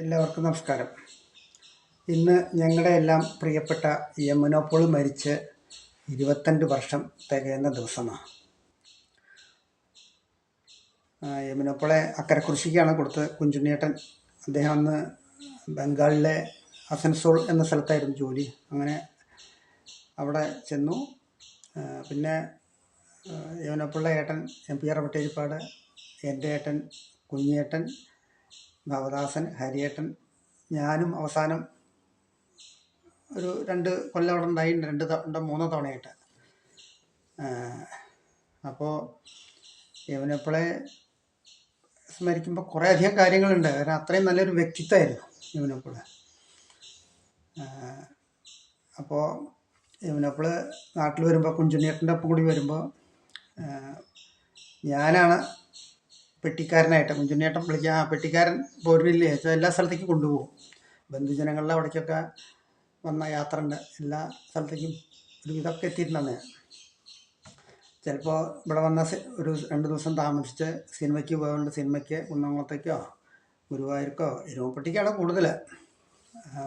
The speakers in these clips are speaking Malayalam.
എല്ലാവർക്കും നമസ്കാരം. ഇന്ന് ഞങ്ങളുടെ എല്ലാം പ്രിയപ്പെട്ട യമുന പോൾ മരിച്ച് 22 വർഷം തികയുന്ന ദിവസമാണ്. യമുന പോളെ അക്കരെ കൃഷിക്കാണ് കൊടുത്ത് കുഞ്ചുണ്ണിയേട്ടൻ. അദ്ദേഹം അന്ന് ബംഗാളിലെ അസൻസോൾ എന്ന സ്ഥലത്തായിരുന്നു ജോലി. അങ്ങനെ അവിടെ ചെന്നു. പിന്നെ യമുന പോളുടെ ഏട്ടൻ MP.R. വട്ടേരിപ്പാട്, എൻ്റെ ഏട്ടൻ കുഞ്ഞേട്ടൻ, ഭവദാസൻ, ഹരിയേട്ടൻ, ഞാനും അവസാനം ഒരു 2 കൊല്ലം അവിടെ ഉണ്ടായിട്ടുണ്ട്, 3 തവണയായിട്ട്. അപ്പോൾ യമുന പോളെ സ്മരിക്കുമ്പോൾ കുറേ അധികം കാര്യങ്ങളുണ്ട്. കാരണം അത്രയും നല്ലൊരു വ്യക്തിത്വമായിരുന്നു യമുന പോൾ. അപ്പോൾ യമുന പോൾ നാട്ടിൽ വരുമ്പോൾ കുഞ്ചുണ്ണിയേട്ടൻ്റെ ഒപ്പം കൂടി വരുമ്പോൾ ഞാനാണ് പെട്ടിക്കാരനായിട്ട്. കുഞ്ചുണ്ണിയേട്ടൻ വിളിക്കുക, പെട്ടിക്കാരൻ പോരില്ലേ വെച്ചാൽ എല്ലാ സ്ഥലത്തേക്കും കൊണ്ടുപോകും. ബന്ധുജനങ്ങളുടെ അവിടേക്കൊക്കെ വന്ന യാത്ര ഉണ്ട്. എല്ലാ സ്ഥലത്തേക്കും ഒരുവിധമൊക്കെ എത്തിയിട്ടുണ്ടെന്ന്. ചിലപ്പോൾ ഇവിടെ വന്ന ഒരു 2 ദിവസം താമസിച്ച് സിനിമയ്ക്ക് പോകാറുണ്ട്. സിനിമയ്ക്ക് കുന്നംകുളത്തേക്കോ ഗുരുവായൂർക്കോ എരുമപ്പെട്ടിക്കാണ് കൂടുതൽ.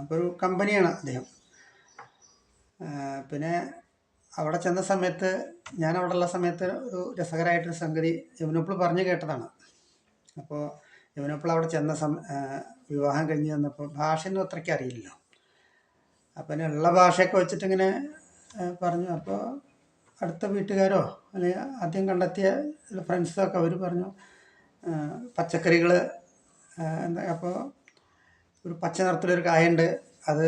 അപ്പോൾ ഒരു കമ്പനിയാണ് അദ്ദേഹം. പിന്നെ അവിടെ ചെന്ന സമയത്ത്, ഞാൻ അവിടെ ഉള്ള സമയത്ത് ഒരു രസകരമായിട്ടൊരു സംഗതി യമുന പോൾ പറഞ്ഞു കേട്ടതാണ്. അപ്പോൾ യമുന പോൾ അവിടെ ചെന്ന വിവാഹം കഴിഞ്ഞ് വന്നപ്പോൾ ഭാഷയൊന്നും അത്രയ്ക്ക് അറിയില്ലല്ലോ. അപ്പം ഉള്ള ഭാഷയൊക്കെ വെച്ചിട്ടിങ്ങനെ പറഞ്ഞു. അപ്പോൾ അടുത്ത വീട്ടുകാരോ അല്ലെങ്കിൽ ആദ്യം കണ്ടെത്തിയ ഫ്രണ്ട്സൊക്കെ അവർ പറഞ്ഞു പച്ചക്കറികൾ എന്താ. അപ്പോൾ ഒരു പച്ച നിറത്തിലൊരു കായുണ്ട്, അത്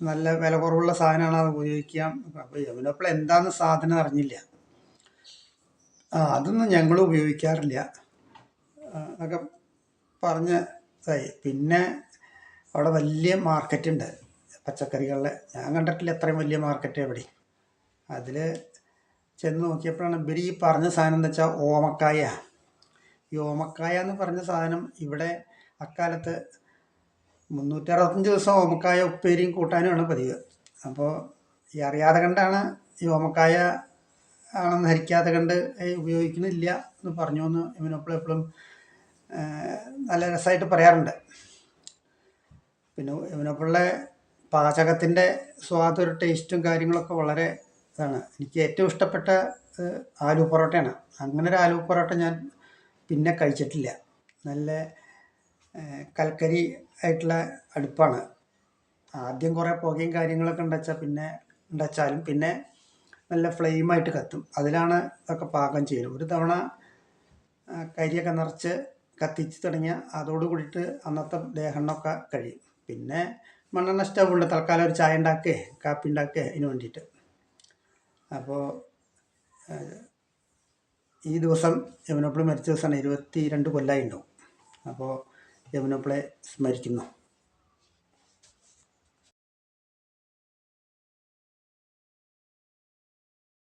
നല്ല വില കുറവുള്ള സാധനമാണ്, അത് ഉപയോഗിക്കാം. അപ്പോൾ യമുന പോൾ എന്താണെന്ന് സാധനം അറിഞ്ഞില്ല. അതൊന്നും ഞങ്ങൾ ഉപയോഗിക്കാറില്ല എന്നൊക്കെ പറഞ്ഞതായി. പിന്നെ അവിടെ വലിയ മാർക്കറ്റ് ഉണ്ട് പച്ചക്കറികളിലെ. ഞാൻ കണ്ടിട്ടില്ല അത്രയും വലിയ മാർക്കറ്റ് എവിടെ. അതിൽ ചെന്ന് നോക്കിയപ്പോഴാണ് ഇവർ ഈ പറഞ്ഞ സാധനം എന്ന് വെച്ചാൽ ഓമക്കായ. ഈ ഓമക്കായ എന്ന് പറഞ്ഞ സാധനം ഇവിടെ അക്കാലത്ത് 365 ദിവസം ഓമക്കായ ഉപ്പേരിയും കൂട്ടാനുമാണ് പതിവ്. അപ്പോൾ ഈ അറിയാതെ കണ്ടാണ് ഈ ഓമക്കായ ആണെന്ന് ധരിക്കാതെ കണ്ട് ഉപയോഗിക്കുന്നില്ല എന്ന് പറഞ്ഞു എന്ന് യമുന പോൾ എപ്പോഴും നല്ല രസമായിട്ട് പറയാറുണ്ട്. പിന്നെ യമുന പോളുടെ പാചകത്തിൻ്റെ സ്വാദും ഒരു ടേസ്റ്റും കാര്യങ്ങളൊക്കെ വളരെ ഇതാണ്. എനിക്ക് ഏറ്റവും ഇഷ്ടപ്പെട്ട ആലു പൊറോട്ടയാണ്. അങ്ങനെ ഒരു ആലു പൊറോട്ട ഞാൻ പിന്നെ കഴിച്ചിട്ടില്ല. നല്ല കൽക്കരി ആയിട്ടുള്ള അടുപ്പാണ്. ആദ്യം കുറേ പുകയും കാര്യങ്ങളൊക്കെ ഉണ്ടാച്ചാലും പിന്നെ നല്ല ഫ്ലെയിമായിട്ട് കത്തും. അതിലാണ് ഇതൊക്കെ പാകം ചെയ്യുന്നത്. ഒരു തവണ കരിയൊക്കെ നിറച്ച് കത്തിച്ച് തുടങ്ങിയാൽ അതോട് കൂടിയിട്ട് അന്നത്തെ ദേഹണ്ണമൊക്കെ കഴിയും. പിന്നെ മണ്ണെണ്ണ സ്റ്റൗണ്ട് തൽക്കാലം ഒരു ചായ ഉണ്ടാക്കുക, കാപ്പി ഉണ്ടാക്കുക അതിന് വേണ്ടിയിട്ട്. അപ്പോൾ ഈ ദിവസം യമുന പോൾ മരിച്ച ദിവസമാണ്. 22 കൊല്ലമായി ഉണ്ടാവും. അപ്പോൾ യമുന പോളെ സ്മരിക്കുന്നു.